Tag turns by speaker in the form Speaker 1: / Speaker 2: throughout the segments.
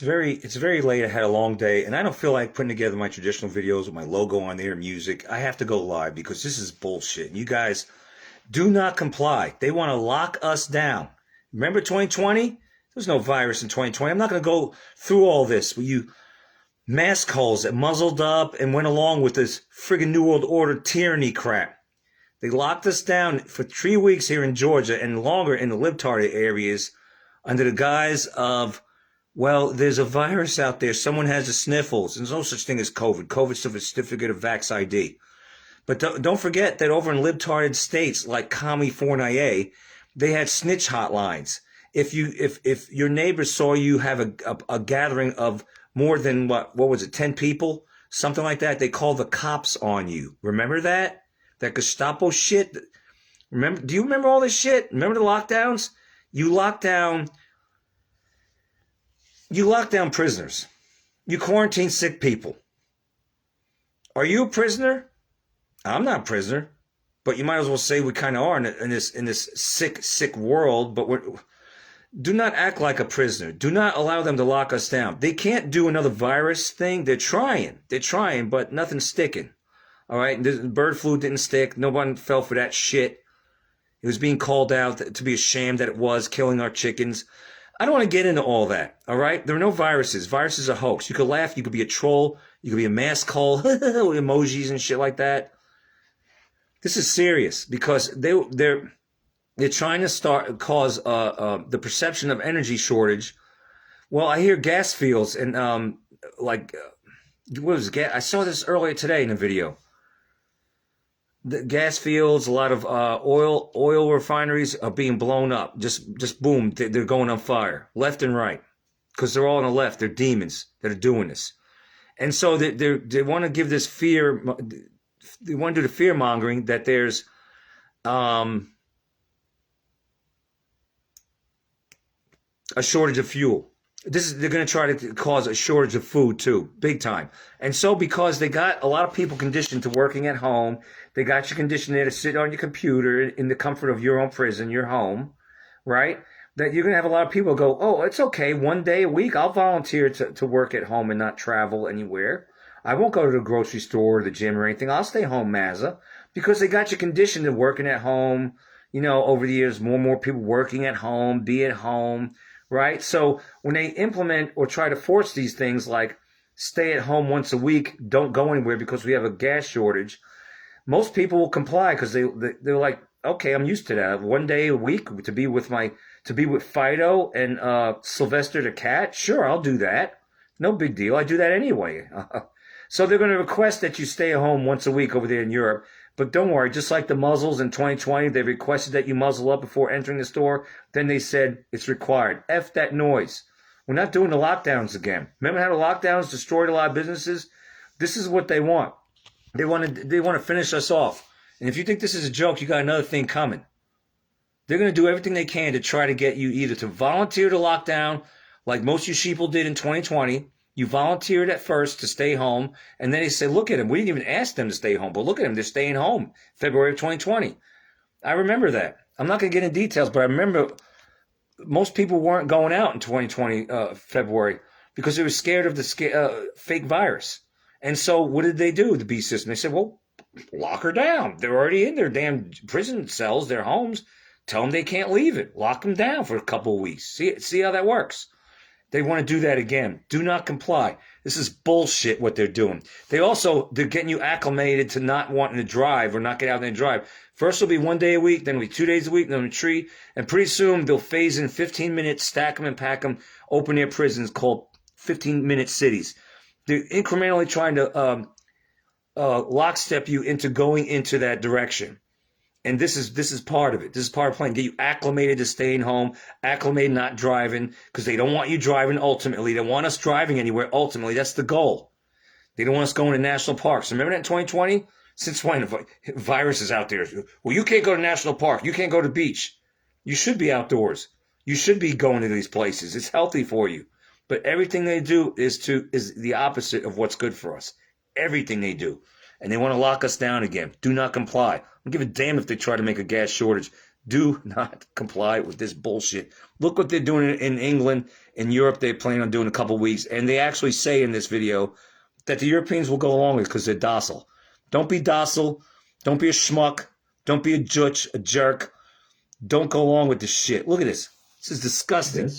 Speaker 1: It's very late. I had a long day, and I don't feel like putting together my traditional videos with my logo on there, music. I have to go live because this is bullshit. You guys do not comply. They want to lock us down. Remember 2020? There's no virus in 2020. I'm not going to go through all this with you mask holes that muzzled up and went along with this friggin' New World Order tyranny crap. They locked us down for 3 weeks here in Georgia and longer in the libtard areas under the guise of, well, there's a virus out there. Someone has the sniffles. There's no such thing as COVID. COVID's a certificate of Vax ID. But don't forget that over in libtarded states like California, they had snitch hotlines. If your neighbors saw you have a gathering of more than what was it, 10 people, something like that, they called the cops on you. Remember that? That Gestapo shit? Remember? Do you remember all this shit? Remember the lockdowns? You locked down prisoners. You quarantine sick people. Are you a prisoner? I'm not a prisoner, but you might as well say we kind of are in this sick world. But do not act like a prisoner. Do not allow them to lock us down. They can't do another virus thing. They're trying, but nothing's sticking. All right, the bird flu didn't stick. No one fell for that shit. It was being called out to be ashamed that it was killing our chickens. I don't want to get into all that, all right? There are no viruses. Viruses are hoax. You could laugh. You could be a troll. You could be a mask hole, emojis and shit like that. This is serious because they're trying to cause the perception of energy shortage. Well, I hear gas fields and what was gas? I saw this earlier today in a video. The gas fields, a lot of oil refineries are being blown up. Just boom, they're going on fire left and right because they're all on the left. They're demons that are doing this, and so they want to give this fear. They want to do the fear mongering that there's a shortage of fuel. They're going to try to cause a shortage of food too, big time. And so because they got a lot of people conditioned to working at home, they got you conditioned there to sit on your computer in the comfort of your own prison, your home, right? That you're going to have a lot of people go, oh, it's okay. 1 day a week, I'll volunteer to work at home and not travel anywhere. I won't go to the grocery store or the gym or anything. I'll stay home, Mazza, because they got you conditioned to working at home. You know, over the years, more and more people working at home, be at home. Right? So when they implement or try to force these things like stay at home once a week, don't go anywhere because we have a gas shortage, most people will comply because they're like, okay, I'm used to that. 1 day a week to be with Fido and Sylvester the cat. Sure, I'll do that. No big deal. I do that anyway. So they're going to request that you stay at home once a week over there in Europe. But don't worry, just like the muzzles in 2020, they requested that you muzzle up before entering the store. Then they said it's required. F that noise. We're not doing the lockdowns again. Remember how the lockdowns destroyed a lot of businesses? This is what they want. They want to finish us off. And if you think this is a joke, you got another thing coming. They're going to do everything they can to try to get you either to volunteer to lockdown, like most of you sheeple did in 2020. You volunteered at first to stay home, and then they say, look at them. We didn't even ask them to stay home, but look at them. They're staying home February of 2020. I remember that. I'm not going to get into details, but I remember most people weren't going out in 2020 February because they were scared of the fake virus. And so what did they do, the B system? They said, well, lock her down. They're already in their damn prison cells, their homes. Tell them they can't leave it. Lock them down for a couple of weeks. See how that works. They want to do that again. Do not comply. This is bullshit what they're doing. They're getting you acclimated to not wanting to drive or not get out there and drive. First it'll be 1 day a week, then it'll be 2 days a week, then it'll be 3. And pretty soon they'll phase in 15 minutes, stack them and pack them, open air prisons called 15-minute cities. They're incrementally trying to lockstep you into going into that direction. And this is part of it. This is part of playing. Get you acclimated to staying home, acclimated not driving, because they don't want you driving ultimately. They want us driving anywhere ultimately. That's the goal. They don't want us going to national parks. Remember that in 2020? Since when? Virus is out there. Well, you can't go to national park. You can't go to the beach. You should be outdoors. You should be going to these places. It's healthy for you. But everything they do is the opposite of what's good for us. Everything they do. And they want to lock us down again. Do not comply. I don't give a damn if they try to make a gas shortage. Do not comply with this bullshit. Look what they're doing in England. In Europe, they plan on doing a couple weeks. And they actually say in this video that the Europeans will go along with it because they're docile. Don't be docile. Don't be a schmuck. Don't be a jerk. Don't go along with this shit. Look at this. This is disgusting.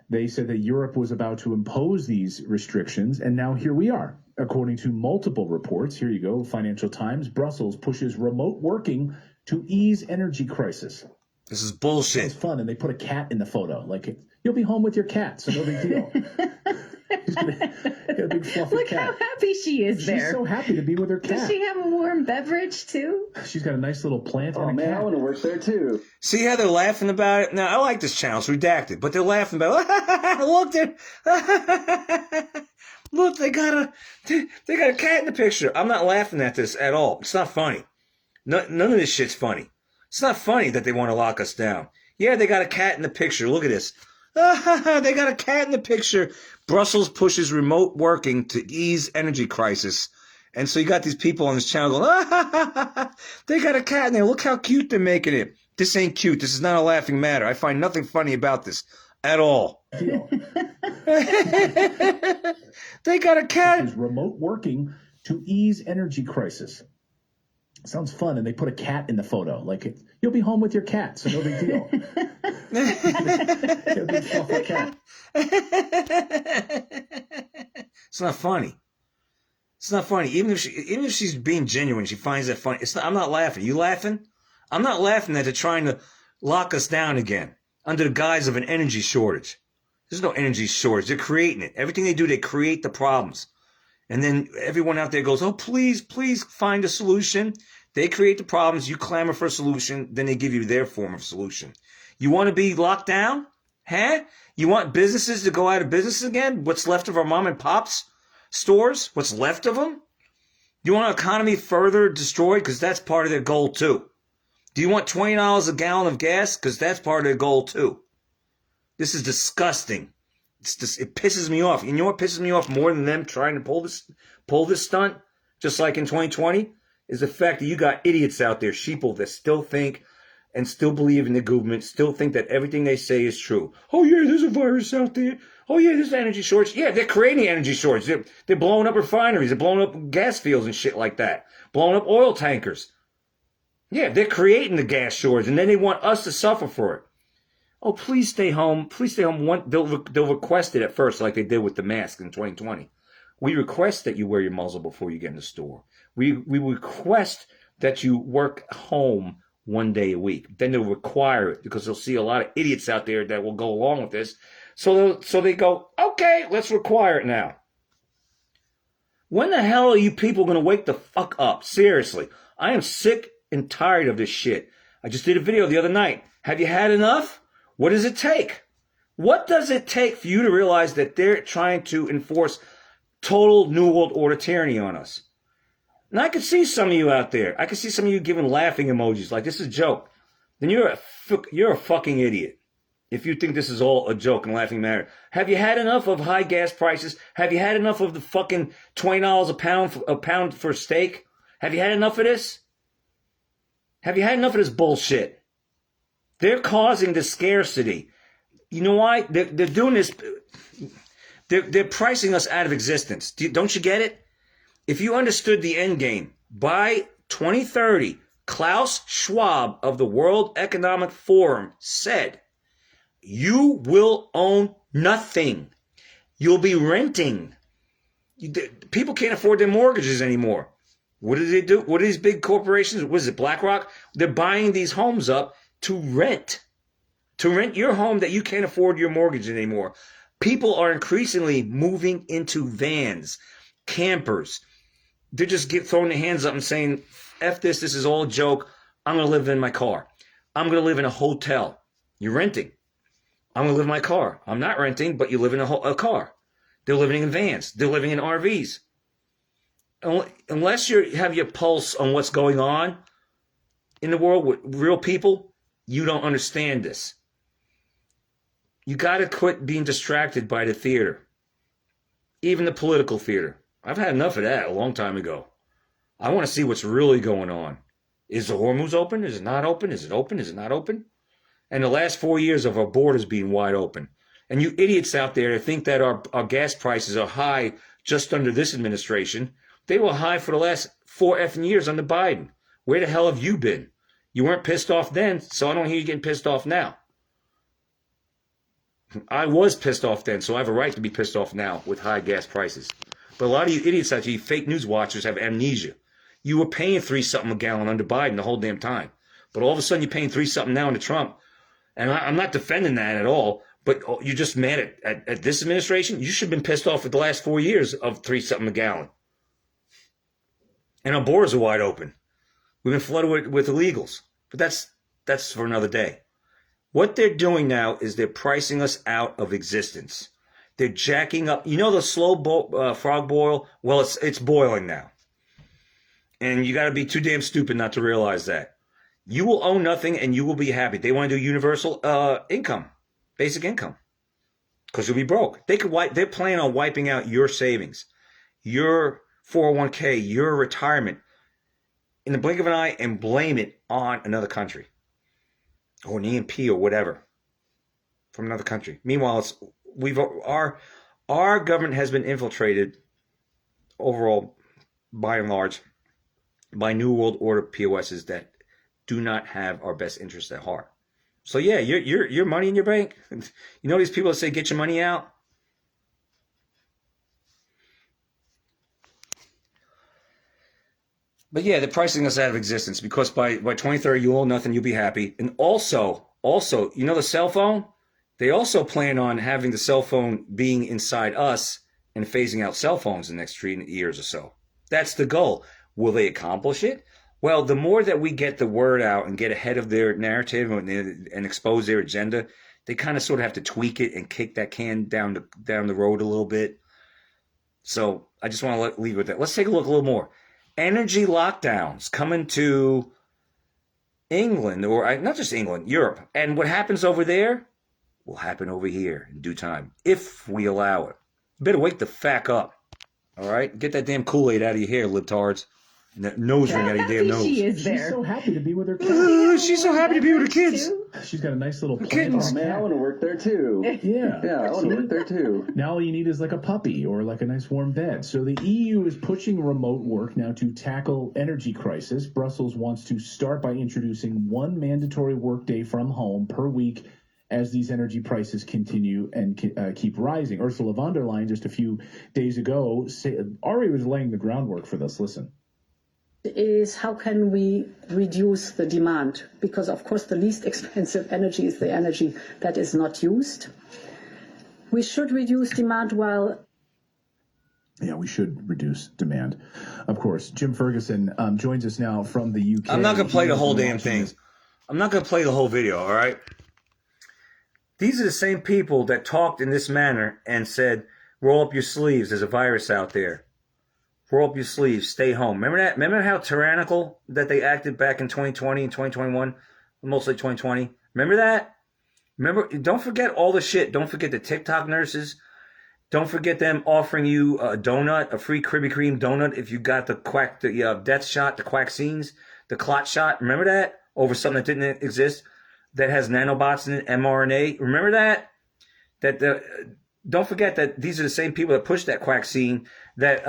Speaker 2: They said that Europe was about to impose these restrictions, and now here we are. According to multiple reports, here you go, Financial Times, Brussels pushes remote working to ease energy crisis.
Speaker 1: This is bullshit.
Speaker 2: It's fun, and they put a cat in the photo. Like, you'll be home with your cat, so no big deal. Got a big fluffy
Speaker 3: Look
Speaker 2: cat.
Speaker 3: how happy she is there.
Speaker 2: She's so happy to be with her cat.
Speaker 3: Does she have a warm beverage, too?
Speaker 2: She's got a nice little plant
Speaker 4: Oh,
Speaker 2: and a
Speaker 4: man,
Speaker 2: cat.
Speaker 4: I want to work there, too.
Speaker 1: See how they're laughing about it? Now, I like this channel. It's redacted. But they're laughing about it. Look, look, they got a cat in the picture. I'm not laughing at this at all. It's not funny. None of this shit's funny. It's not funny that they want to lock us down. Yeah, they got a cat in the picture. Look at this. They got a cat in the picture. Brussels pushes remote working to ease energy crisis. And so you got these people on this channel going, they got a cat in there. Look how cute they're making it. This ain't cute. This is not a laughing matter. I find nothing funny about this at all. They got a cat.
Speaker 2: Remote working to ease energy crisis. Sounds fun, and they put a cat in the photo. Like, you'll be home with your cat, so no big deal. Got a big fluffy cat.
Speaker 1: It's not funny. It's not funny. Even if she's being genuine, she finds that funny. I'm not laughing. You laughing? I'm not laughing that they're trying to lock us down again under the guise of an energy shortage. There's no energy shortage. They're creating it. Everything they do, they create the problems. And then everyone out there goes, oh, please, please find a solution. They create the problems. You clamor for a solution. Then they give you their form of solution. You want to be locked down? Huh? You want businesses to go out of business again? What's left of our mom and pops stores? What's left of them? You want our economy further destroyed? Because that's part of their goal, too. Do you want $20 a gallon of gas? Because that's part of their goal, too. This is disgusting. It pisses me off. You know what pisses me off more than them trying to pull this stunt, just like in 2020, is the fact that you got idiots out there, sheeple, that still think and still believe in the government, still think that everything they say is true. Oh, yeah, there's a virus out there. Oh, yeah, there's an energy shortage. Yeah, they're creating energy shortage. They're blowing up refineries. They're blowing up gas fields and shit like that. Blowing up oil tankers. Yeah, they're creating the gas shortage, and then they want us to suffer for it. Oh, please stay home. Please stay home. They'll request it at first, like they did with the mask in 2020. We request that you wear your muzzle before you get in the store. We request that you work home one day a week. Then they'll require it because they'll see a lot of idiots out there that will go along with this. So they go, okay, let's require it now. When the hell are you people going to wake the fuck up? Seriously. I am sick and tired of this shit. I just did a video the other night. Have you had enough? What does it take? What does it take for you to realize that they're trying to enforce total New World Order tyranny on us? And I can see some of you out there. I can see some of you giving laughing emojis like this is a joke. Then you're a fucking idiot if you think this is all a joke and laughing matter. Have you had enough of high gas prices? Have you had enough of the fucking $20 a pound for steak? Have you had enough of this? Have you had enough of this bullshit? They're causing the scarcity. You know why? They're doing this. They're pricing us out of existence. Don't you get it? If you understood the end game, by 2030, Klaus Schwab of the World Economic Forum said, you will own nothing. You'll be renting. People can't afford their mortgages anymore. What do they do? What are these big corporations? What is it, BlackRock? They're buying these homes up to rent your home that you can't afford your mortgage anymore. People are increasingly moving into vans, campers. They're just throwing their hands up and saying, F this is all a joke. I'm going to live in my car. I'm going to live in a hotel. You're renting. I'm going to live in my car. I'm not renting, but you live in a car. They're living in vans. They're living in RVs. Unless you have your pulse on what's going on in the world with real people, you don't understand this. You got to quit being distracted by the theater. Even the political theater. I've had enough of that a long time ago. I want to see what's really going on. Is the Hormuz open? Is it not open? Is it open? Is it not open? And the last 4 years of our borders being wide open. And you idiots out there that think that our gas prices are high just under this administration, they were high for the last 4 effing years under Biden. Where the hell have you been? You weren't pissed off then, so I don't hear you getting pissed off now. I was pissed off then, so I have a right to be pissed off now with high gas prices. But a lot of you idiots out there, you fake news watchers, have amnesia. You were paying 3 something a gallon under Biden the whole damn time. But all of a sudden you're paying 3 something now under Trump. And I'm not defending that at all, but you're just mad at this administration? You should have been pissed off with the last 4 years of 3 something a gallon. And our borders are wide open. We've been flooded with illegals. But that's for another day. What they're doing now is they're pricing us out of existence. They're jacking up. You know the slow frog boil? Well, it's boiling now. And you got to be too damn stupid not to realize that. You will own nothing and you will be happy. They want to do universal income, basic income, because you'll be broke. They're planning on wiping out your savings, your 401k, your retirement in the blink of an eye and blame it on another country or an EMP or whatever from another country. Meanwhile, our government has been infiltrated overall, by and large, by New World Order POSs that do not have our best interests at heart. So yeah, your money in your bank. You know these people that say get your money out. But yeah, they're pricing us out of existence because by 2030 you own nothing, you'll be happy. And also, you know the cell phone? They also plan on having the cell phone being inside us and phasing out cell phones in the next 3 years or so. That's the goal. Will they accomplish it? Well, the more that we get the word out and get ahead of their narrative and expose their agenda, they kind of sort of have to tweak it and kick that can down the road a little bit. So I just want to leave it with that. Let's take a look a little more. Energy lockdowns coming to England, or not just England, Europe. And what happens over there will happen over here in due time, if we allow it. You better wake the fuck up, all right? Get that damn Kool-Aid out of your hair, libtards. And that nose ring out of your damn nose.
Speaker 3: She is
Speaker 2: She's
Speaker 3: there.
Speaker 2: so happy to be with her kids.
Speaker 1: She's so happy to be with her kids.
Speaker 3: Too?
Speaker 2: She's got a nice little
Speaker 1: kittens.
Speaker 2: plant.
Speaker 4: Oh man, I want to work there too.
Speaker 2: Yeah.
Speaker 4: Yeah, I want to work there too.
Speaker 2: Now all you need is like a puppy or like a nice warm bed. So the EU is pushing remote work now to tackle energy crisis. Brussels wants to start by introducing 1 mandatory workday from home per week as these energy prices continue and keep rising. Ursula von der Leyen just a few days ago already was laying the groundwork for this. Listen.
Speaker 5: Is how can we reduce the demand? Because of course the least expensive energy is the energy that is not used. We should reduce demand while...
Speaker 2: Yeah, we should reduce demand. Of course, Jim Ferguson joins us now from the UK.
Speaker 1: I'm not going to play the whole
Speaker 2: He's
Speaker 1: damn
Speaker 2: watching
Speaker 1: thing.
Speaker 2: this.
Speaker 1: I'm not going to play the whole video, all right? These are the same people that talked in this manner and said, roll up your sleeves, there's a virus out there. Roll up your sleeves, stay home. Remember that? Remember how tyrannical that they acted back in 2020 and 2021? Mostly 2020. Remember that? Remember, don't forget all the shit. Don't forget the TikTok nurses. Don't forget them offering you a donut, a free Krispy Kreme donut if you got the death shot, the vaccines, the clot shot. Remember that? Over something that didn't exist, that has nanobots in it, mRNA. Remember that? Don't forget that these are the same people that pushed that vaccine. That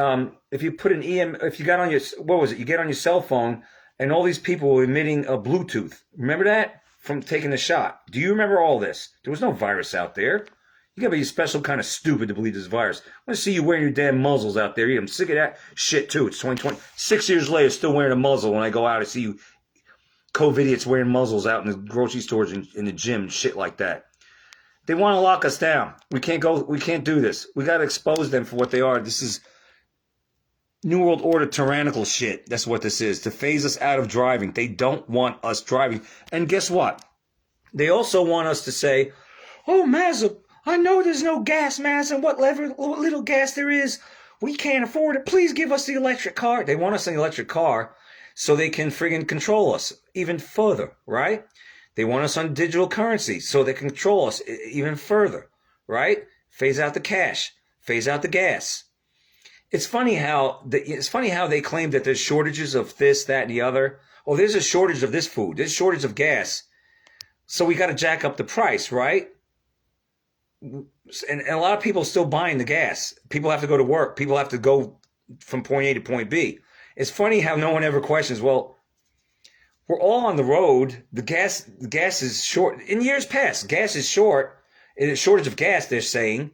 Speaker 1: if you put if you got on your, you get on your cell phone, and all these people were emitting a Bluetooth. Remember that from taking the shot? Do you remember all this? There was no virus out there. You gotta be a special kind of stupid to believe this virus. I want to see you wearing your damn muzzles out there. I'm sick of that shit too. It's 2020. 6 years later, still wearing a muzzle. When I go out, I see you COVIDiots wearing muzzles out in the grocery stores and in the gym, shit like that. They want to lock us down. We can't do this. We got to expose them for what they are. This is New World Order tyrannical shit. That's what this is. To phase us out of driving. They don't want us driving. And guess what? They also want us to say, oh, Mazza, I know there's no gas, Mazza. What little gas there is, we can't afford it. Please give us the electric car. They want us in the electric car so they can friggin' control us even further, right? They want us on digital currency so they can control us even further, right? Phase out the cash, phase out the gas. It's funny how they claim that there's shortages of this, that, and the other. oh, there's a shortage of this food, there's a shortage of gas, so we got to jack up the price, right? And a lot of people are still buying the gas. People have to go to work. People have to go from point A to point B. It's funny how no one ever questions, well, we're all on the road. The gas is short. In years past, gas is short. It's a shortage of gas, they're saying.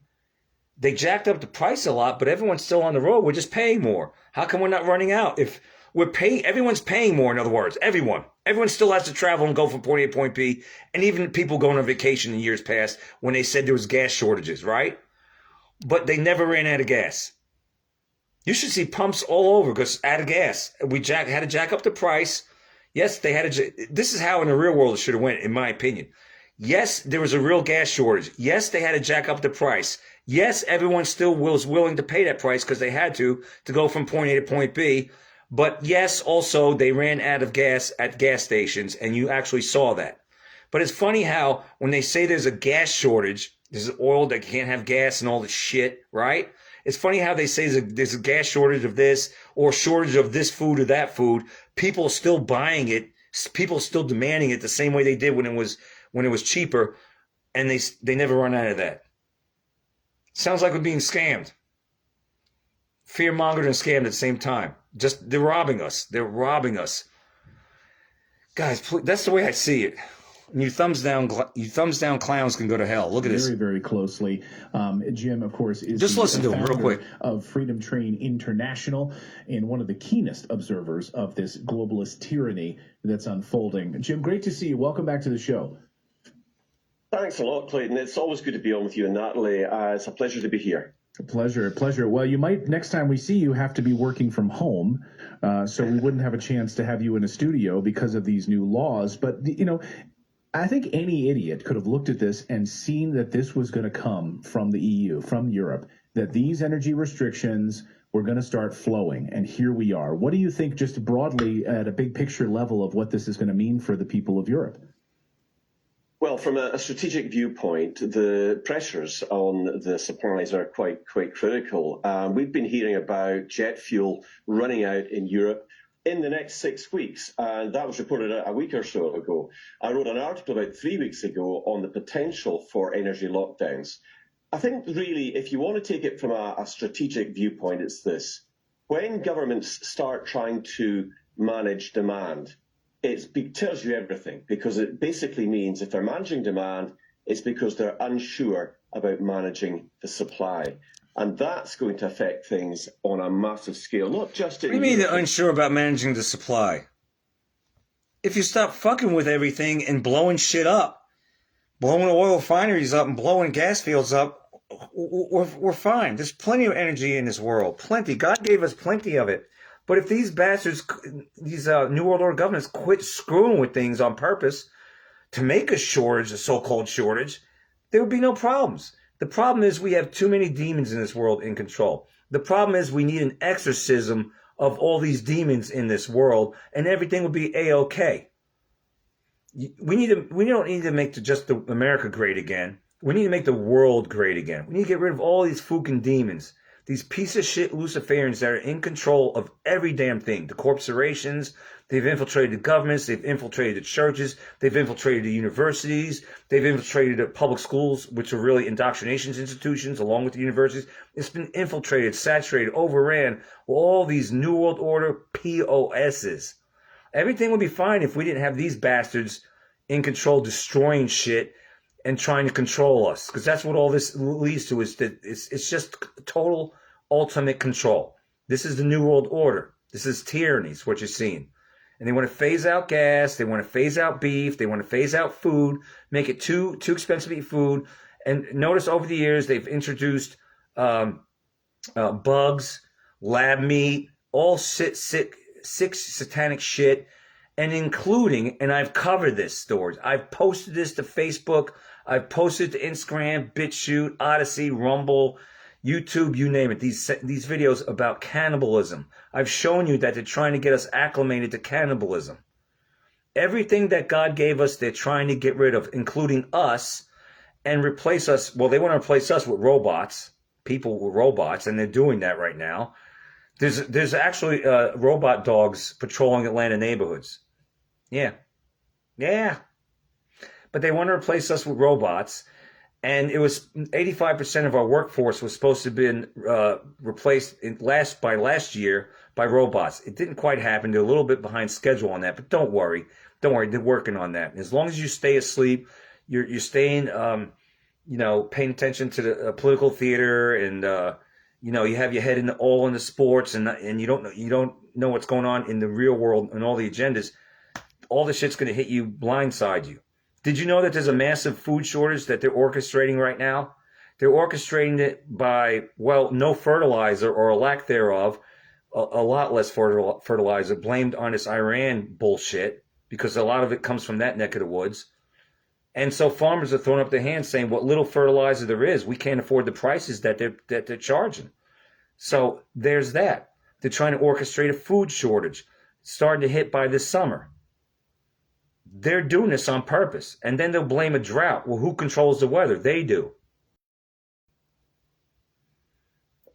Speaker 1: They jacked up the price a lot, but everyone's still on the road. We're just paying more. How come we're not running out? If we're paying, everyone's paying more, in other words. Everyone still has to travel and go from point A to point B. And even people going on vacation in years past when they said there was gas shortages, right? But they never ran out of gas. You should see pumps all over because out of gas. We had to jack up the price. Yes, they had to. This is how in the real world it should have went, in my opinion. Yes, there was a real gas shortage. Yes, they had to jack up the price. Yes, everyone still was willing to pay that price because they had to go from point A to point B. But yes, also they ran out of gas at gas stations, and you actually saw that. But it's funny how when they say there's a gas shortage, there's oil that can't have gas and all this shit, right? It's funny how they say there's a gas shortage of this or shortage of this food or that food. People are still buying it. People are still demanding it the same way they did when it was cheaper, and they never run out of that. Sounds like we're being scammed. Fear-mongered and scammed at the same time. Just, they're robbing us. They're robbing us. Guys, please, that's the way I see it. And you thumbs down clowns can go to hell. Look at this.
Speaker 2: Very, very closely. Jim, of course, is
Speaker 1: Just listen to him real
Speaker 2: founder
Speaker 1: quick.
Speaker 2: of Freedom Train International and one of the keenest observers of this globalist tyranny that's unfolding. Jim, great to see you. Welcome back to the show.
Speaker 6: Thanks a lot, Clayton. It's always good to be on with you and Natalie. It's a pleasure to be here.
Speaker 2: Pleasure. Well, you might, next time we see you, have to be working from home, so we wouldn't have a chance to have you in a studio because of these new laws. But, I think any idiot could have looked at this and seen that this was going to come from the EU, from Europe, that these energy restrictions were going to start flowing. And here we are. What do you think, just broadly at a big picture level, of what this is going to mean for the people of Europe?
Speaker 6: Well, from a strategic viewpoint, the pressures on the supplies are quite critical. We've been hearing about jet fuel running out in Europe in the next 6 weeks, and that was reported a week or so ago. I wrote an article about 3 weeks ago on the potential for energy lockdowns. I think really, if you want to take it from a strategic viewpoint, it's this. When governments start trying to manage demand, it tells you everything, because it basically means if they're managing demand, it's because they're unsure about managing the supply. And that's going to affect things on a massive scale, not just in
Speaker 1: What do you mean they're unsure about managing the supply? If you stop fucking with everything and blowing shit up, blowing oil refineries up and blowing gas fields up, we're fine. There's plenty of energy in this world. Plenty. God gave us plenty of it. But if these bastards, these New World Order governments quit screwing with things on purpose to make a shortage, a so-called shortage, there would be no problems. The problem is we have too many demons in this world in control. The problem is we need an exorcism of all these demons in this world, and everything will be A-okay. We don't need to make just America great again. We need to make the world great again. We need to get rid of all these fucking demons. These piece of shit Luciferians that are in control of every damn thing. The corporations, they've infiltrated the governments, they've infiltrated the churches, they've infiltrated the universities, they've infiltrated the public schools, which are really indoctrination institutions along with the universities. It's been infiltrated, saturated, overran, all these New World Order POSs. Everything would be fine if we didn't have these bastards in control, destroying shit and trying to control us, because that's what all this leads to. Is that it's just total ultimate control. This is the New World Order. This is tyranny, is what you're seeing. And they want to phase out gas, they want to phase out beef, they want to phase out food, make it too expensive to eat food. And notice over the years they've introduced bugs, lab meat, all sick satanic shit, and including, and I've covered this story, I've posted this to Facebook, I've posted to Instagram, BitChute, Odyssey, Rumble, YouTube, you name it. These videos about cannibalism. I've shown you that they're trying to get us acclimated to cannibalism. Everything that God gave us, they're trying to get rid of, including us, and replace us. Well, they want to replace us with robots, people with robots, and they're doing that right now. There's actually robot dogs patrolling Atlanta neighborhoods. Yeah. Yeah. But they want to replace us with robots. And it was 85% of our workforce was supposed to have been replaced by last year by robots. It didn't quite happen. They're a little bit behind schedule on that, but don't worry. Don't worry. They're working on that. As long as you stay asleep, you're staying, paying attention to the political theater, and you have your head all in the sports, and you don't know what's going on in the real world and all the agendas. All the shit's going to hit you, blindside you. Did you know that there's a massive food shortage that they're orchestrating right now? They're orchestrating it by, no fertilizer or a lack thereof, a lot less fertilizer blamed on this Iran bullshit, because a lot of it comes from that neck of the woods. And so farmers are throwing up their hands saying, what little fertilizer there is, we can't afford the prices that they're charging. So there's that. They're trying to orchestrate a food shortage starting to hit by this summer. They're doing this on purpose. And then they'll blame a drought. Well, who controls the weather? They do.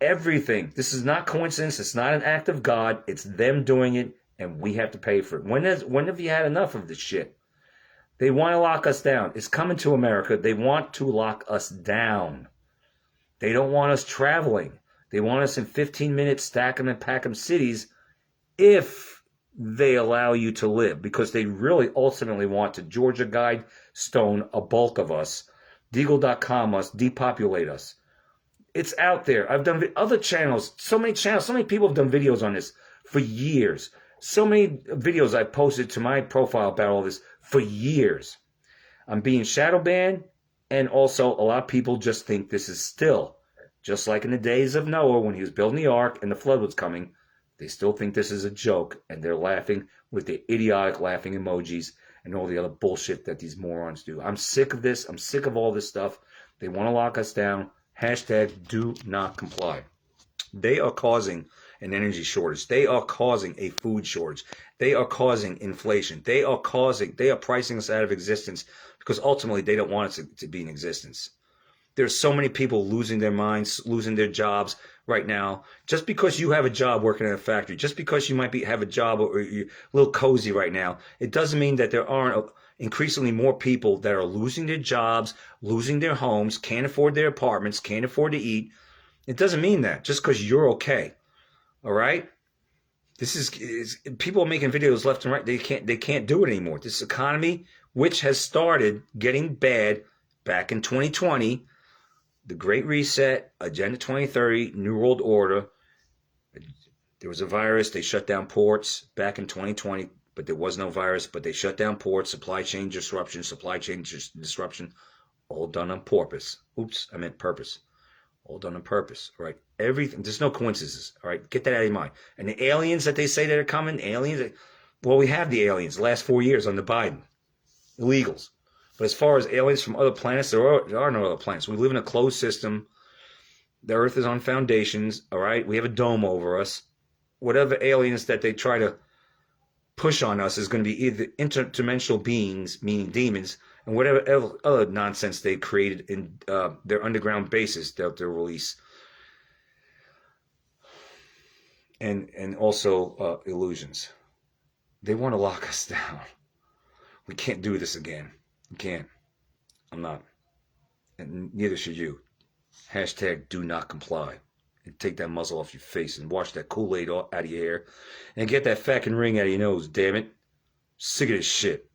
Speaker 1: Everything. This is not coincidence. It's not an act of God. It's them doing it, and we have to pay for it. When have you had enough of this shit? They want to lock us down. It's coming to America. They want to lock us down. They don't want us traveling. They want us in 15-minute stack 'em and pack 'em cities if they allow you to live, because they really ultimately want to Georgia Guidestone a bulk of us, Deagle.com us, depopulate us. It's out there. I've done other channels, so many people have done videos on this for years. So many videos I've posted to my profile about all this for years. I'm being shadow banned, and also a lot of people just think this is still, just like in the days of Noah when he was building the ark and the flood was coming. They still think this is a joke, and they're laughing with the idiotic laughing emojis and all the other bullshit that these morons do. I'm sick of this. I'm sick of all this stuff. They want to lock us down. Hashtag do not comply. They are causing an energy shortage. They are causing a food shortage. They are causing inflation. They are pricing us out of existence, because ultimately they don't want us to be in existence. There's so many people losing their minds, losing their jobs right now. Just because you have a job working in a factory, just because you might have a job or you're a little cozy right now, it doesn't mean that there aren't increasingly more people that are losing their jobs, losing their homes, can't afford their apartments, can't afford to eat. It doesn't mean that just because you're okay. All right? This is people are making videos left and right. They can't do it anymore. This economy, which has started getting bad back in 2020, the Great Reset, Agenda 2030, New World Order. There was a virus. They shut down ports back in 2020, but there was no virus. But they shut down ports, supply chain disruption, all done on purpose. Oops, I meant purpose. All done on purpose. All right, everything. There's no coincidences. All right, get that out of your mind. And the aliens that they say that are coming, we have the aliens the last 4 years under Biden, illegals. But as far as aliens from other planets, there are no other planets. We live in a closed system. The Earth is on foundations, all right? We have a dome over us. Whatever aliens that they try to push on us is going to be either interdimensional beings, meaning demons, and whatever other nonsense they created in their underground bases that they'll release. And also illusions. They want to lock us down. We can't do this again. You can't. I'm not. And neither should you. Hashtag do not comply. And take that muzzle off your face and wash that Kool-Aid out of your hair. And get that fucking ring out of your nose, damn it. Sick of this shit.